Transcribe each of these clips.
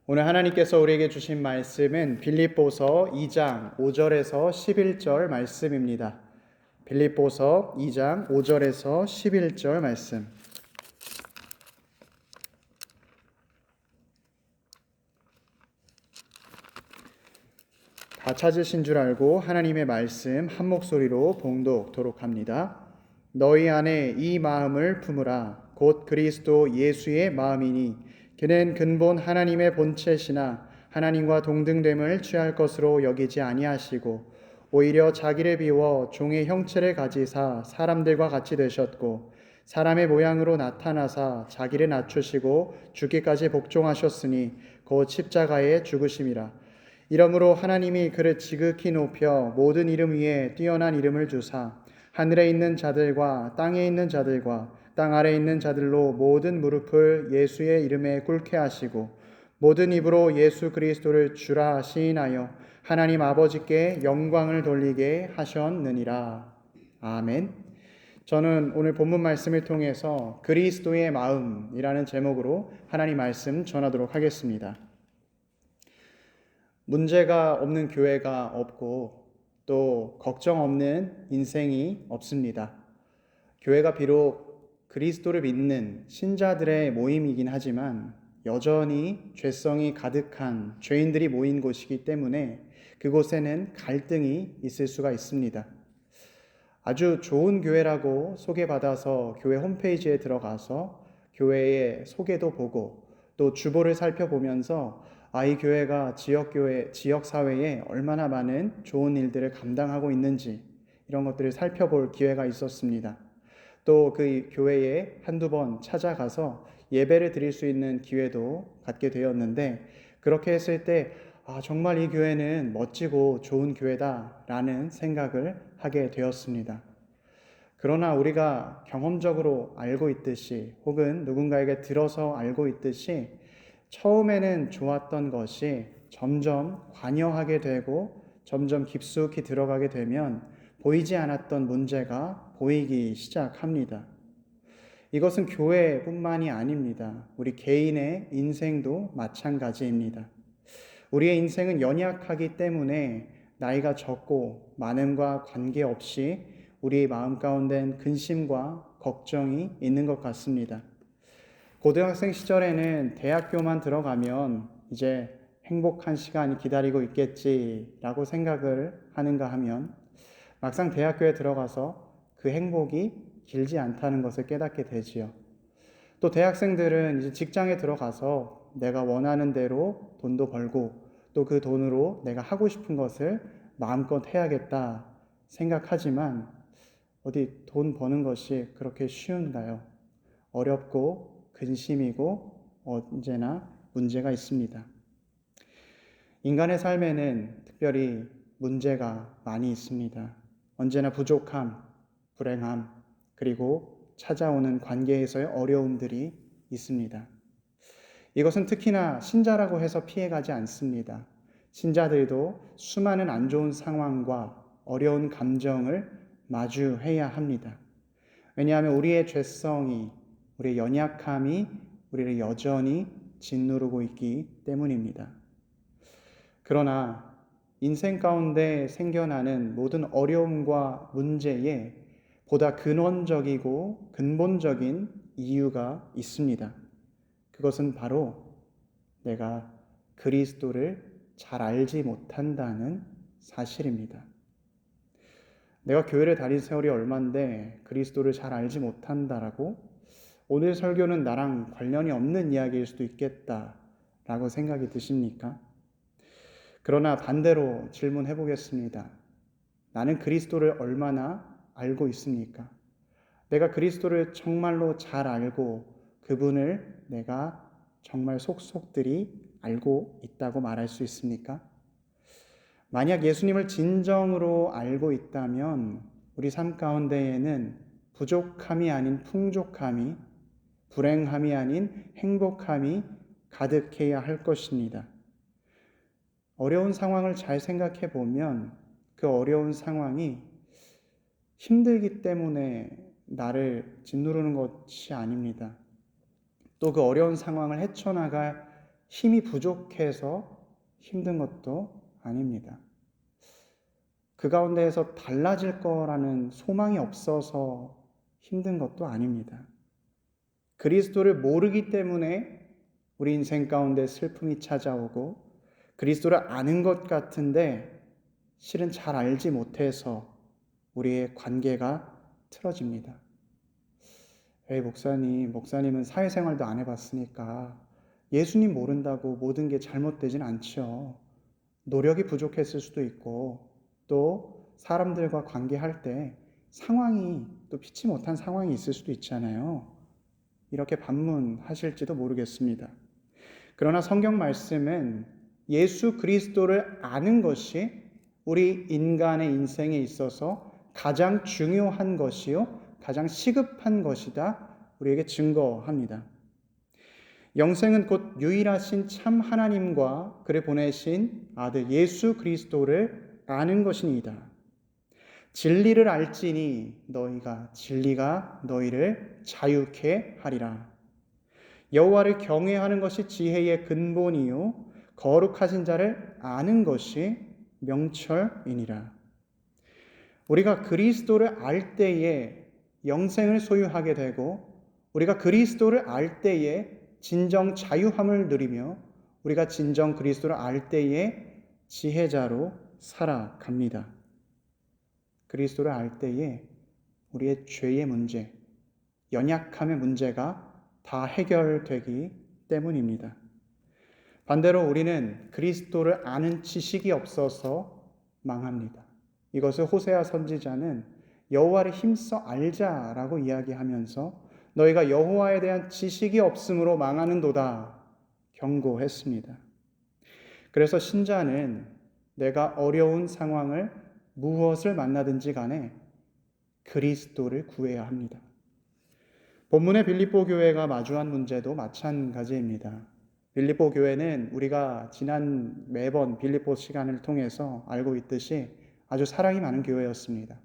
오늘 하나님께서 우리에게 주신 말씀은 빌립보서 2장 5절에서 11절 말씀입니다. 빌립보서 2장 5절에서 11절 말씀. 다 찾으신 줄 알고 하나님의 말씀 한 목소리로 봉독토록 합니다. 너희 안에 이 마음을 품으라. 곧 그리스도 예수의 마음이니 그는 근본 하나님의 본체시나 하나님과 동등됨을 취할 것으로 여기지 아니하시고 오히려 자기를 비워 종의 형체를 가지사 사람들과 같이 되셨고 사람의 모양으로 나타나사 자기를 낮추시고 죽기까지 복종하셨으니 곧 십자가에 죽으심이라. 이러므로 하나님이 그를 지극히 높여 모든 이름 위에 뛰어난 이름을 주사 하늘에 있는 자들과 땅에 있는 자들과 땅 아래에 있는 자들로 모든 무릎을 예수의 이름에 꿇게 하시고 모든 입으로 예수 그리스도를 주라 시인하여 하나님 아버지께 영광을 돌리게 하셨느니라. 아멘. 저는 오늘 본문 말씀을 통해서 그리스도의 마음이라는 제목으로 하나님 말씀 전하도록 하겠습니다. 문제가 없는 교회가 없고 또 걱정 없는 인생이 없습니다. 교회가 비록 그리스도를 믿는 신자들의 모임이긴 하지만 여전히 죄성이 가득한 죄인들이 모인 곳이기 때문에 그곳에는 갈등이 있을 수가 있습니다. 아주 좋은 교회라고 소개받아서 교회 홈페이지에 들어가서 교회의 소개도 보고 또 주보를 살펴보면서 이 교회가 지역교회, 지역사회에 얼마나 많은 좋은 일들을 감당하고 있는지 이런 것들을 살펴볼 기회가 있었습니다. 또 그 교회에 한두 번 찾아가서 예배를 드릴 수 있는 기회도 갖게 되었는데 그렇게 했을 때 정말 이 교회는 멋지고 좋은 교회다라는 생각을 하게 되었습니다. 그러나 우리가 경험적으로 알고 있듯이 혹은 누군가에게 들어서 알고 있듯이 처음에는 좋았던 것이 점점 관여하게 되고 점점 깊숙이 들어가게 되면 보이지 않았던 문제가 보이기 시작합니다. 이것은 교회뿐만이 아닙니다. 우리 개인의 인생도 마찬가지입니다. 우리의 인생은 연약하기 때문에 나이가 적고 많음과 관계없이 우리의 마음 가운데는 근심과 걱정이 있는 것 같습니다. 고등학생 시절에는 대학교만 들어가면 이제 행복한 시간이 기다리고 있겠지라고 생각을 하는가 하면 막상 대학교에 들어가서 그 행복이 길지 않다는 것을 깨닫게 되지요. 또 대학생들은 이제 직장에 들어가서 내가 원하는 대로 돈도 벌고 또 그 돈으로 내가 하고 싶은 것을 마음껏 해야겠다 생각하지만 어디 돈 버는 것이 그렇게 쉬운가요? 어렵고 근심이고 언제나 문제가 있습니다. 인간의 삶에는 특별히 문제가 많이 있습니다. 언제나 부족함, 불행함, 그리고 찾아오는 관계에서의 어려움들이 있습니다. 이것은 특히나 신자라고 해서 피해가지 않습니다. 신자들도 수많은 안 좋은 상황과 어려운 감정을 마주해야 합니다. 왜냐하면 우리의 죄성이, 우리의 연약함이 우리를 여전히 짓누르고 있기 때문입니다. 그러나 인생 가운데 생겨나는 모든 어려움과 문제에 보다 근원적이고 근본적인 이유가 있습니다. 그것은 바로 내가 그리스도를 잘 알지 못한다는 사실입니다. 내가 교회를 다닌 세월이 얼만데 그리스도를 잘 알지 못한다라고 오늘 설교는 나랑 관련이 없는 이야기일 수도 있겠다라고 생각이 드십니까? 그러나 반대로 질문해 보겠습니다. 나는 그리스도를 얼마나 알고 있습니까? 내가 그리스도를 정말로 잘 알고 그분을 내가 정말 속속들이 알고 있다고 말할 수 있습니까? 만약 예수님을 진정으로 알고 있다면 우리 삶 가운데에는 부족함이 아닌 풍족함이, 불행함이 아닌 행복함이 가득해야 할 것입니다. 어려운 상황을 잘 생각해 보면 그 어려운 상황이 힘들기 때문에 나를 짓누르는 것이 아닙니다. 또 그 어려운 상황을 헤쳐나갈 힘이 부족해서 힘든 것도 아닙니다. 그 가운데에서 달라질 거라는 소망이 없어서 힘든 것도 아닙니다. 그리스도를 모르기 때문에 우리 인생 가운데 슬픔이 찾아오고, 그리스도를 아는 것 같은데 실은 잘 알지 못해서 우리의 관계가 틀어집니다. 에이, 목사님은 사회생활도 안 해봤으니까 예수님 모른다고 모든 게 잘못되진 않죠. 노력이 부족했을 수도 있고, 또 사람들과 관계할 때 상황이 또 피치 못한 상황이 있을 수도 있잖아요. 이렇게 반문하실지도 모르겠습니다. 그러나 성경 말씀은 예수 그리스도를 아는 것이 우리 인간의 인생에 있어서 가장 중요한 것이요, 가장 시급한 것이다 우리에게 증거합니다. 영생은 곧 유일하신 참 하나님과 그를 보내신 아들 예수 그리스도를 아는 것이니이다. 진리를 알지니 진리가 너희를 자유케 하리라. 여호와를 경외하는 것이 지혜의 근본이요 거룩하신 자를 아는 것이 명철이니라. 우리가 그리스도를 알 때에 영생을 소유하게 되고, 우리가 그리스도를 알 때에 진정 자유함을 누리며, 우리가 진정 그리스도를 알 때에 지혜자로 살아갑니다. 그리스도를 알 때에 우리의 죄의 문제, 연약함의 문제가 다 해결되기 때문입니다. 반대로 우리는 그리스도를 아는 지식이 없어서 망합니다. 이것을 호세아 선지자는 여호와를 힘써 알자라고 이야기하면서 너희가 여호와에 대한 지식이 없으므로 망하는도다 경고했습니다. 그래서 신자는 내가 어려운 상황을 무엇을 만나든지 간에 그리스도를 구해야 합니다. 본문의 빌립보 교회가 마주한 문제도 마찬가지입니다. 빌립보 교회는 우리가 매번 빌립보 시간을 통해서 알고 있듯이 아주 사랑이 많은 교회였습니다.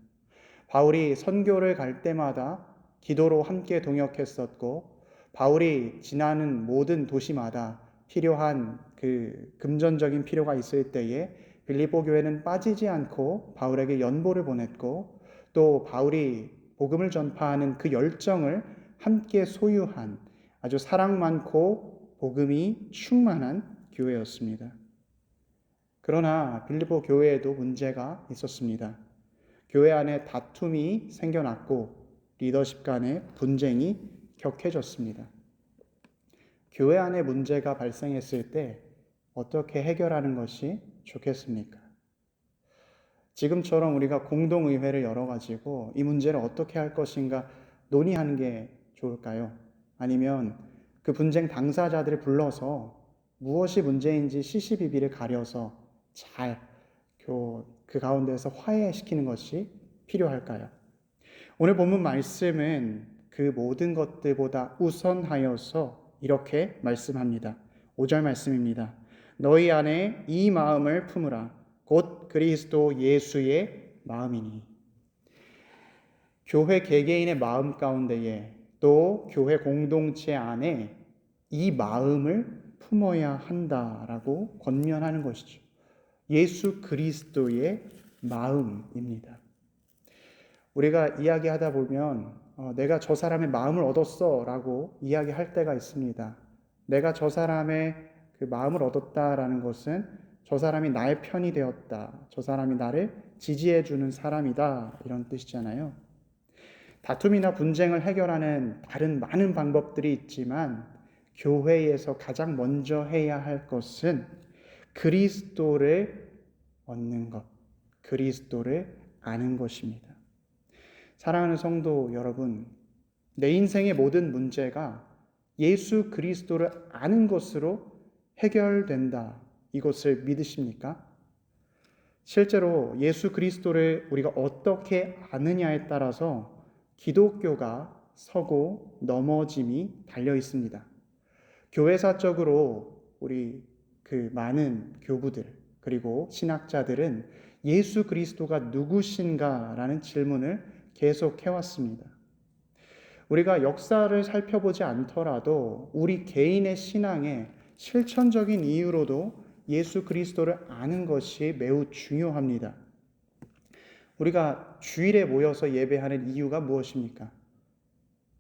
바울이 선교를 갈 때마다 기도로 함께 동역했었고, 바울이 지나는 모든 도시마다 필요한 그 금전적인 필요가 있을 때에 빌립보 교회는 빠지지 않고 바울에게 연보를 보냈고, 또 바울이 복음을 전파하는 그 열정을 함께 소유한 아주 사랑 많고 복음이 충만한 교회였습니다. 그러나 빌립보 교회에도 문제가 있었습니다. 교회 안에 다툼이 생겨났고 리더십 간의 분쟁이 격해졌습니다. 교회 안에 문제가 발생했을 때 어떻게 해결하는 것이 좋겠습니까? 지금처럼 우리가 공동의회를 열어가지고 이 문제를 어떻게 할 것인가 논의하는 게 좋을까요? 아니면 그 분쟁 당사자들을 불러서 무엇이 문제인지 시시비비를 가려서 잘 그 가운데서 화해시키는 것이 필요할까요? 오늘 본문 말씀은 그 모든 것들보다 우선하여서 이렇게 말씀합니다. 5절 말씀입니다. 너희 안에 이 마음을 품으라. 곧 그리스도 예수의 마음이니. 교회 개개인의 마음 가운데에, 또 교회 공동체 안에 이 마음을 품어야 한다라고 권면하는 것이죠. 예수 그리스도의 마음입니다. 우리가 이야기하다 보면 내가 저 사람의 마음을 얻었어 라고 이야기할 때가 있습니다. 내가 저 사람의 그 마음을 얻었다라는 것은 저 사람이 나의 편이 되었다, 저 사람이 나를 지지해 주는 사람이다, 이런 뜻이잖아요. 다툼이나 분쟁을 해결하는 다른 많은 방법들이 있지만 교회에서 가장 먼저 해야 할 것은 그리스도를 얻는 것, 그리스도를 아는 것입니다. 사랑하는 성도 여러분, 내 인생의 모든 문제가 예수 그리스도를 아는 것으로 해결된다, 이것을 믿으십니까? 실제로 예수 그리스도를 우리가 어떻게 아느냐에 따라서 기독교가 서고 넘어짐이 달려 있습니다. 교회사적으로 우리 그 많은 교부들 그리고 신학자들은 예수 그리스도가 누구신가라는 질문을 계속 해왔습니다. 우리가 역사를 살펴보지 않더라도 우리 개인의 신앙에 실천적인 이유로도 예수 그리스도를 아는 것이 매우 중요합니다. 우리가 주일에 모여서 예배하는 이유가 무엇입니까?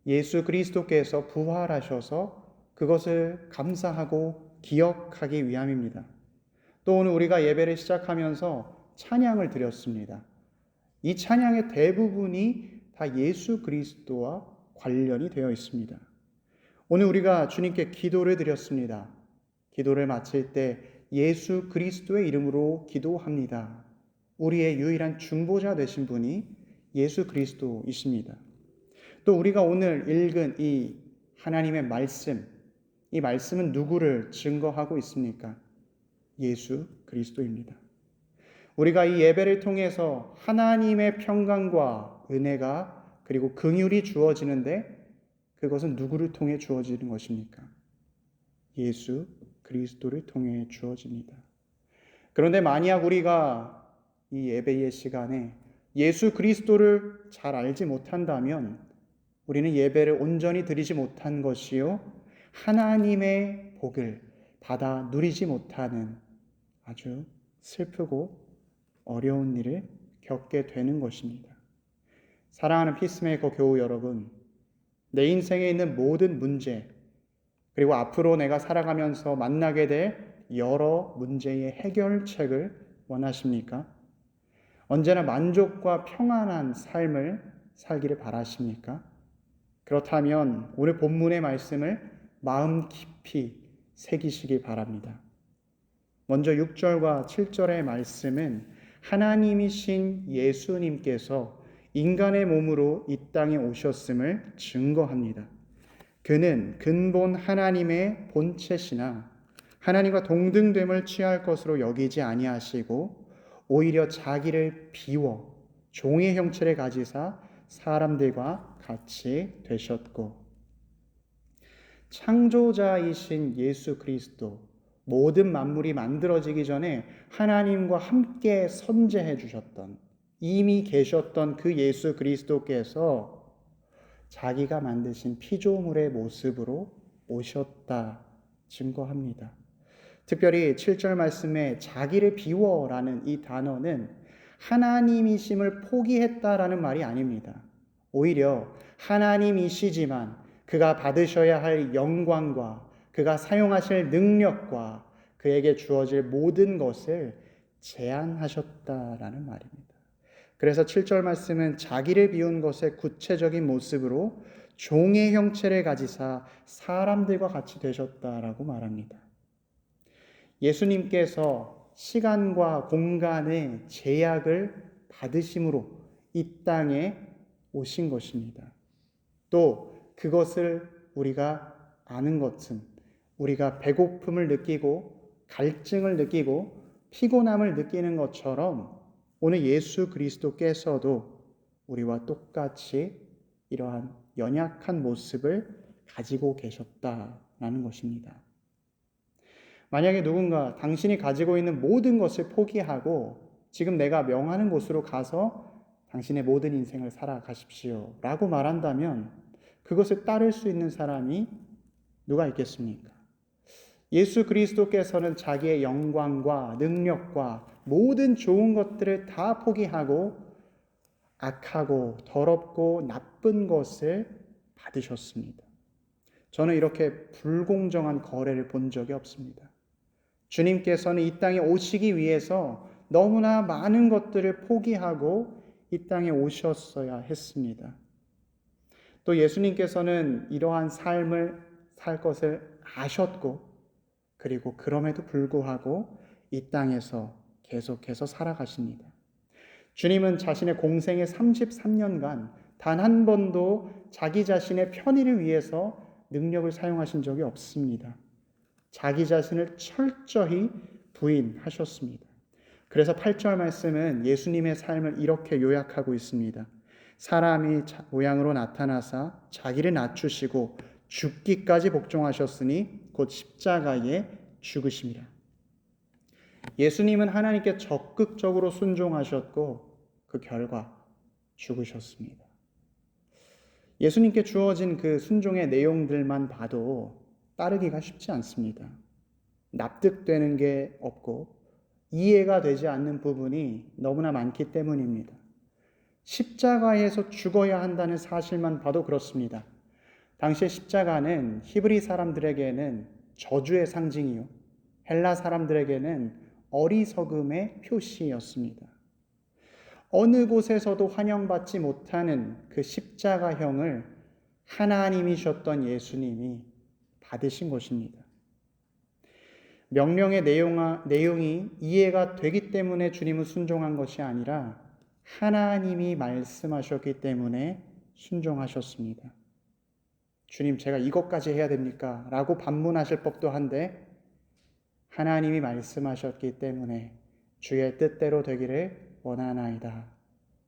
예수 그리스도께서 부활하셔서 그것을 감사하고 기억하기 위함입니다. 또 오늘 우리가 예배를 시작하면서 찬양을 드렸습니다. 이 찬양의 대부분이 다 예수 그리스도와 관련이 되어 있습니다. 오늘 우리가 주님께 기도를 드렸습니다. 기도를 마칠 때 예수 그리스도의 이름으로 기도합니다. 우리의 유일한 중보자 되신 분이 예수 그리스도이십니다. 또 우리가 오늘 읽은 이 하나님의 말씀, 이 말씀은 누구를 증거하고 있습니까? 예수 그리스도입니다. 우리가 이 예배를 통해서 하나님의 평강과 은혜가 그리고 긍휼이 주어지는데 그것은 누구를 통해 주어지는 것입니까? 예수 그리스도를 통해 주어집니다. 그런데 만약 우리가 이 예배의 시간에 예수 그리스도를 잘 알지 못한다면 우리는 예배를 온전히 드리지 못한 것이요 하나님의 복을 받아 누리지 못하는 아주 슬프고 어려운 일을 겪게 되는 것입니다. 사랑하는 피스메이커 교우 여러분, 내 인생에 있는 모든 문제 그리고 앞으로 내가 살아가면서 만나게 될 여러 문제의 해결책을 원하십니까? 언제나 만족과 평안한 삶을 살기를 바라십니까? 그렇다면 오늘 본문의 말씀을 마음 깊이 새기시기 바랍니다. 먼저 6절과 7절의 말씀은 하나님이신 예수님께서 인간의 몸으로 이 땅에 오셨음을 증거합니다. 그는 근본 하나님의 본체시나 하나님과 동등됨을 취할 것으로 여기지 아니하시고 오히려 자기를 비워 종의 형체를 가지사 사람들과 같이 되셨고, 창조자이신 예수 그리스도, 모든 만물이 만들어지기 전에 하나님과 함께 선재해 주셨던, 이미 계셨던 그 예수 그리스도께서 자기가 만드신 피조물의 모습으로 오셨다 증거합니다. 특별히 7절 말씀에 자기를 비워라는 이 단어는 하나님이심을 포기했다라는 말이 아닙니다. 오히려 하나님이시지만 그가 받으셔야 할 영광과 그가 사용하실 능력과 그에게 주어질 모든 것을 제한하셨다라는 말입니다. 그래서 7절 말씀은 자기를 비운 것의 구체적인 모습으로 종의 형체를 가지사 사람들과 같이 되셨다라고 말합니다. 예수님께서 시간과 공간의 제약을 받으심으로 이 땅에 오신 것입니다. 또 그것을 우리가 아는 것은 우리가 배고픔을 느끼고 갈증을 느끼고 피곤함을 느끼는 것처럼 오늘 예수 그리스도께서도 우리와 똑같이 이러한 연약한 모습을 가지고 계셨다라는 것입니다. 만약에 누군가 당신이 가지고 있는 모든 것을 포기하고 지금 내가 명하는 곳으로 가서 당신의 모든 인생을 살아가십시오 라고 말한다면 그것을 따를 수 있는 사람이 누가 있겠습니까? 예수 그리스도께서는 자기의 영광과 능력과 모든 좋은 것들을 다 포기하고 악하고 더럽고 나쁜 것을 받으셨습니다. 저는 이렇게 불공정한 거래를 본 적이 없습니다. 주님께서는 이 땅에 오시기 위해서 너무나 많은 것들을 포기하고 이 땅에 오셨어야 했습니다. 또 예수님께서는 이러한 삶을 살 것을 아셨고 그리고 그럼에도 불구하고 이 땅에서 계속해서 살아가십니다. 주님은 자신의 공생의 33년간 단 한 번도 자기 자신의 편의를 위해서 능력을 사용하신 적이 없습니다. 자기 자신을 철저히 부인하셨습니다. 그래서 8절 말씀은 예수님의 삶을 이렇게 요약하고 있습니다. 사람이 모양으로 나타나사 자기를 낮추시고 죽기까지 복종하셨으니 곧 십자가에 죽으심이라. 예수님은 하나님께 적극적으로 순종하셨고 그 결과 죽으셨습니다. 예수님께 주어진 그 순종의 내용들만 봐도 따르기가 쉽지 않습니다. 납득되는 게 없고 이해가 되지 않는 부분이 너무나 많기 때문입니다. 십자가에서 죽어야 한다는 사실만 봐도 그렇습니다. 당시의 십자가는 히브리 사람들에게는 저주의 상징이요, 헬라 사람들에게는 어리석음의 표시였습니다. 어느 곳에서도 환영받지 못하는 그 십자가형을 하나님이셨던 예수님이 받으신 것입니다. 명령의 내용이 이해가 되기 때문에 주님은 순종한 것이 아니라 하나님이 말씀하셨기 때문에 순종하셨습니다. 주님, 제가 이것까지 해야 됩니까? 라고 반문하실 법도 한데 하나님이 말씀하셨기 때문에 주의 뜻대로 되기를 원하나이다.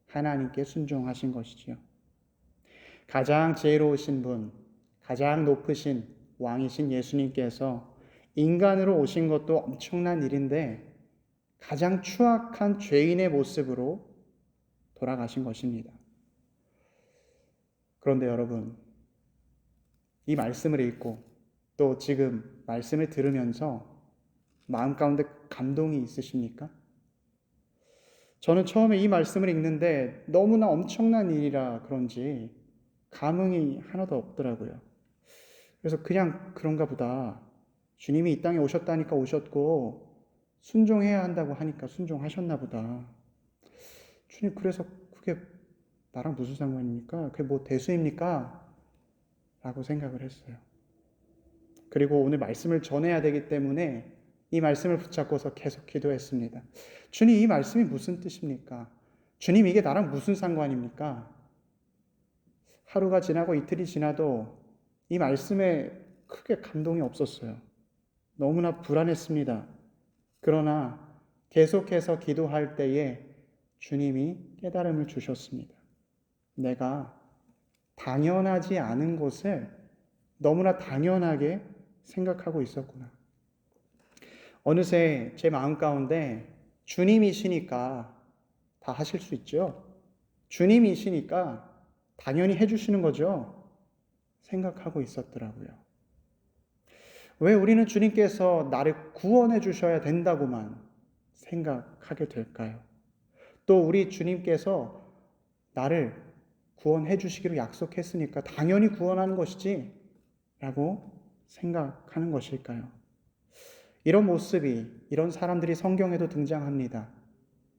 하나님께 순종하신 것이지요. 가장 지혜로우신 분, 가장 높으신 왕이신 예수님께서 인간으로 오신 것도 엄청난 일인데 가장 추악한 죄인의 모습으로 돌아가신 것입니다. 그런데 여러분, 이 말씀을 읽고 또 지금 말씀을 들으면서 마음 가운데 감동이 있으십니까? 저는 처음에 이 말씀을 읽는데 너무나 엄청난 일이라 그런지 감흥이 하나도 없더라고요. 그래서 그냥 그런가 보다. 주님이 이 땅에 오셨다니까 오셨고 순종해야 한다고 하니까 순종하셨나 보다. 주님, 그래서 그게 나랑 무슨 상관입니까? 그게 뭐 대수입니까? 라고 생각을 했어요. 그리고 오늘 말씀을 전해야 되기 때문에 이 말씀을 붙잡고서 계속 기도했습니다. 주님, 이 말씀이 무슨 뜻입니까? 주님, 이게 나랑 무슨 상관입니까? 하루가 지나고 이틀이 지나도 이 말씀에 크게 감동이 없었어요. 너무나 불안했습니다. 그러나 계속해서 기도할 때에 주님이 깨달음을 주셨습니다. 내가 당연하지 않은 것을 너무나 당연하게 생각하고 있었구나. 어느새 제 마음 가운데 주님이시니까 다 하실 수 있죠. 주님이시니까 당연히 해주시는 거죠. 생각하고 있었더라고요. 왜 우리는 주님께서 나를 구원해 주셔야 된다고만 생각하게 될까요? 또 우리 주님께서 나를 구원해 주시기로 약속했으니까 당연히 구원하는 것이지 라고 생각하는 것일까요? 이런 모습이, 이런 사람들이 성경에도 등장합니다.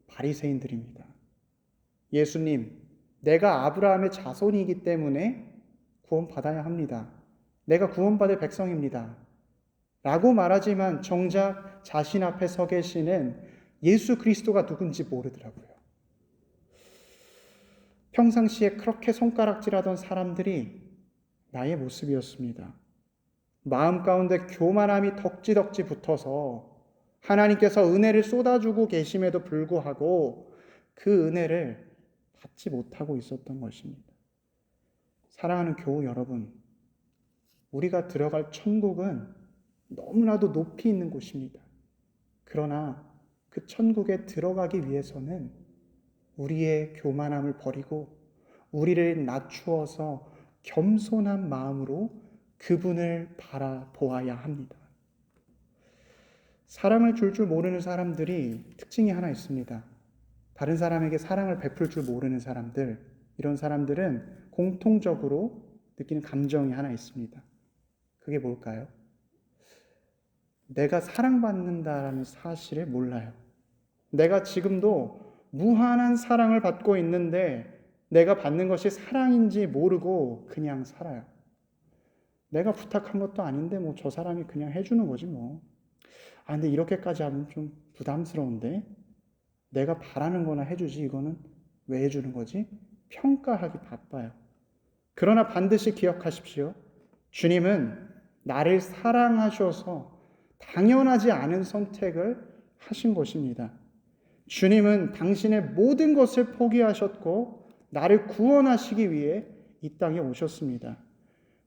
바리새인들입니다. 예수님, 내가 아브라함의 자손이기 때문에 구원받아야 합니다. 내가 구원받을 백성입니다. 라고 말하지만 정작 자신 앞에 서 계시는 예수 그리스도가 누군지 모르더라고요. 평상시에 그렇게 손가락질하던 사람들이 나의 모습이었습니다. 마음 가운데 교만함이 덕지덕지 붙어서 하나님께서 은혜를 쏟아주고 계심에도 불구하고 그 은혜를 받지 못하고 있었던 것입니다. 사랑하는 교우 여러분, 우리가 들어갈 천국은 너무나도 높이 있는 곳입니다. 그러나 그 천국에 들어가기 위해서는 우리의 교만함을 버리고 우리를 낮추어서 겸손한 마음으로 그분을 바라보아야 합니다. 사랑을 줄 모르는 사람들이 특징이 하나 있습니다. 다른 사람에게 사랑을 베풀 줄 모르는 사람들, 이런 사람들은 공통적으로 느끼는 감정이 하나 있습니다. 그게 뭘까요? 내가 사랑받는다라는 사실을 몰라요. 내가 지금도 무한한 사랑을 받고 있는데 내가 받는 것이 사랑인지 모르고 그냥 살아요. 내가 부탁한 것도 아닌데 뭐 저 사람이 그냥 해주는 거지 뭐. 근데 이렇게까지 하면 좀 부담스러운데 내가 바라는 거나 해주지 이거는 왜 해주는 거지? 평가하기 바빠요. 그러나 반드시 기억하십시오. 주님은 나를 사랑하셔서 당연하지 않은 선택을 하신 것입니다. 주님은 당신의 모든 것을 포기하셨고 나를 구원하시기 위해 이 땅에 오셨습니다.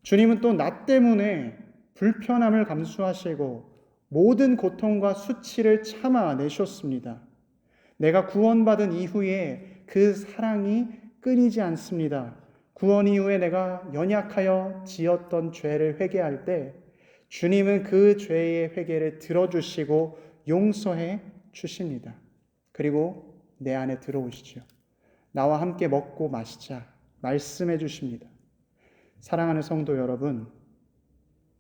주님은 또 나 때문에 불편함을 감수하시고 모든 고통과 수치를 참아내셨습니다. 내가 구원받은 이후에 그 사랑이 끊이지 않습니다. 구원 이후에 내가 연약하여 지었던 죄를 회개할 때 주님은 그 죄의 회개를 들어주시고 용서해 주십니다. 그리고 내 안에 들어오시죠. 나와 함께 먹고 마시자 말씀해 주십니다. 사랑하는 성도 여러분,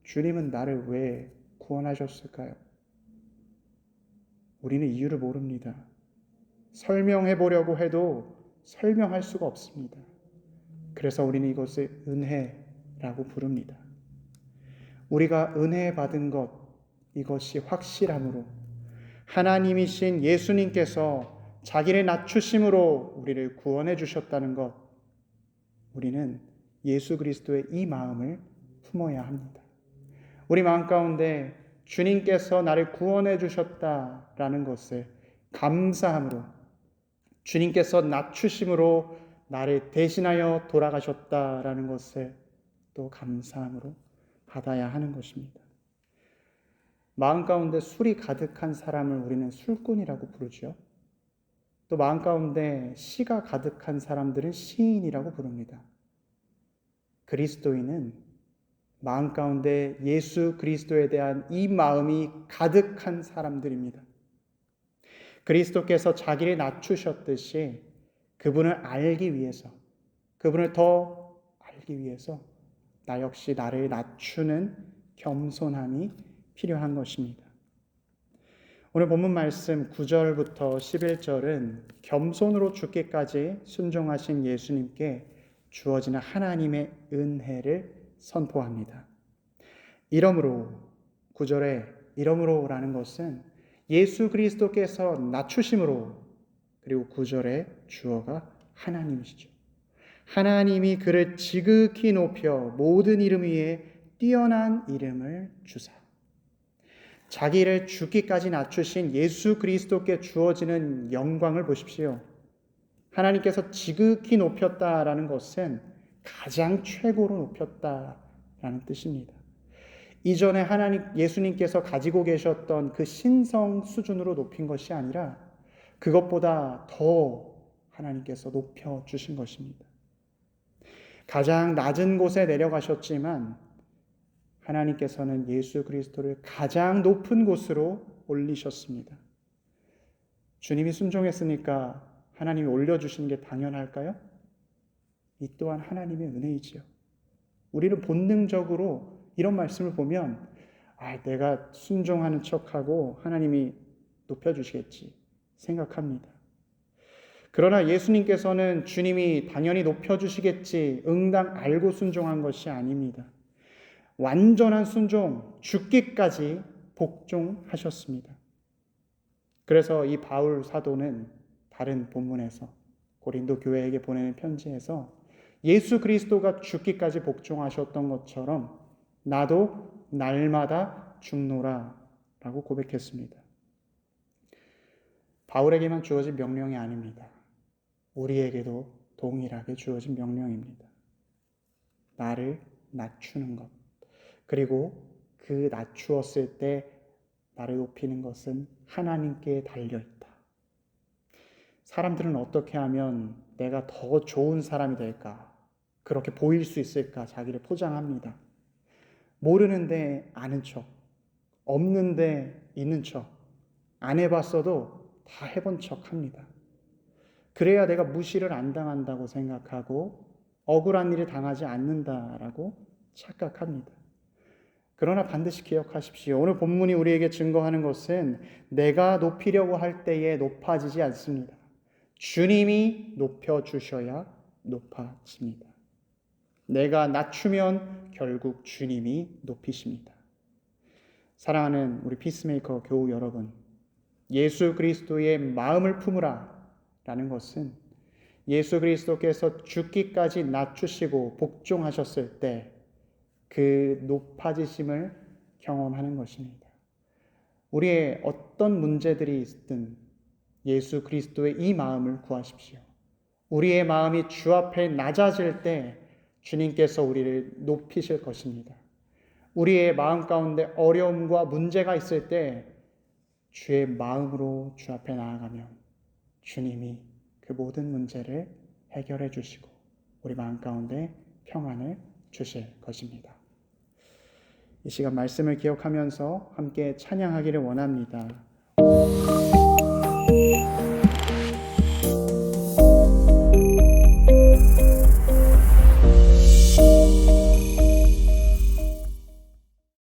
주님은 나를 왜 구원하셨을까요? 우리는 이유를 모릅니다. 설명해 보려고 해도 설명할 수가 없습니다. 그래서 우리는 이것을 은혜라고 부릅니다. 우리가 은혜 받은 것, 이것이 확실함으로 하나님이신 예수님께서 자기를 낮추심으로 우리를 구원해 주셨다는 것, 우리는 예수 그리스도의 이 마음을 품어야 합니다. 우리 마음 가운데 주님께서 나를 구원해 주셨다라는 것을 감사함으로, 주님께서 낮추심으로 나를 대신하여 돌아가셨다라는 것을 또 감사함으로 받아야 하는 것입니다. 마음 가운데 술이 가득한 사람을 우리는 술꾼이라고 부르죠. 또 마음 가운데 시가 가득한 사람들은 시인이라고 부릅니다. 그리스도인은 마음 가운데 예수 그리스도에 대한 이 마음이 가득한 사람들입니다. 그리스도께서 자기를 낮추셨듯이 그분을 알기 위해서, 그분을 더 알기 위해서 나 역시 나를 낮추는 겸손함이 필요한 것입니다. 오늘 본문 말씀 9절부터 11절은 겸손으로 죽기까지 순종하신 예수님께 주어지는 하나님의 은혜를 선포합니다. 이러므로, 9절에 이러므로라는 것은 예수 그리스도께서 낮추심으로, 그리고 9절에 주어가 하나님이시죠. 하나님이 그를 지극히 높여 모든 이름 위에 뛰어난 이름을 주사. 자기를 죽기까지 낮추신 예수 그리스도께 주어지는 영광을 보십시오. 하나님께서 지극히 높였다라는 것은 가장 최고로 높였다라는 뜻입니다. 이전에 예수님께서 가지고 계셨던 그 신성 수준으로 높인 것이 아니라 그것보다 더 하나님께서 높여주신 것입니다. 가장 낮은 곳에 내려가셨지만 하나님께서는 예수 그리스도를 가장 높은 곳으로 올리셨습니다. 주님이 순종했으니까 하나님이 올려주시는 게 당연할까요? 이 또한 하나님의 은혜이지요. 우리는 본능적으로 이런 말씀을 보면 내가 순종하는 척하고 하나님이 높여주시겠지 생각합니다. 그러나 예수님께서는 주님이 당연히 높여주시겠지 응당 알고 순종한 것이 아닙니다. 완전한 순종, 죽기까지 복종하셨습니다. 그래서 이 바울 사도는 다른 본문에서 고린도 교회에게 보내는 편지에서 예수 그리스도가 죽기까지 복종하셨던 것처럼 나도 날마다 죽노라 라고 고백했습니다. 바울에게만 주어진 명령이 아닙니다. 우리에게도 동일하게 주어진 명령입니다. 나를 낮추는 것, 그리고 그 낮추었을 때 나를 높이는 것은 하나님께 달려있다. 사람들은 어떻게 하면 내가 더 좋은 사람이 될까? 그렇게 보일 수 있을까? 자기를 포장합니다. 모르는데 아는 척, 없는데 있는 척, 안 해봤어도 다 해본 척 합니다. 그래야 내가 무시를 안 당한다고 생각하고 억울한 일을 당하지 않는다라고 착각합니다. 그러나 반드시 기억하십시오. 오늘 본문이 우리에게 증거하는 것은 내가 높이려고 할 때에 높아지지 않습니다. 주님이 높여주셔야 높아집니다. 내가 낮추면 결국 주님이 높이십니다. 사랑하는 우리 피스메이커 교우 여러분, 예수 그리스도의 마음을 품으라 라는 것은 예수 그리스도께서 죽기까지 낮추시고 복종하셨을 때 그 높아지심을 경험하는 것입니다. 우리의 어떤 문제들이 있든 예수 그리스도의 이 마음을 구하십시오. 우리의 마음이 주 앞에 낮아질 때 주님께서 우리를 높이실 것입니다. 우리의 마음 가운데 어려움과 문제가 있을 때 주의 마음으로 주 앞에 나아가면 주님이 그 모든 문제를 해결해 주시고 우리 마음 가운데 평안을 주실 것입니다. 이 시간 말씀을 기억하면서 함께 찬양하기를 원합니다.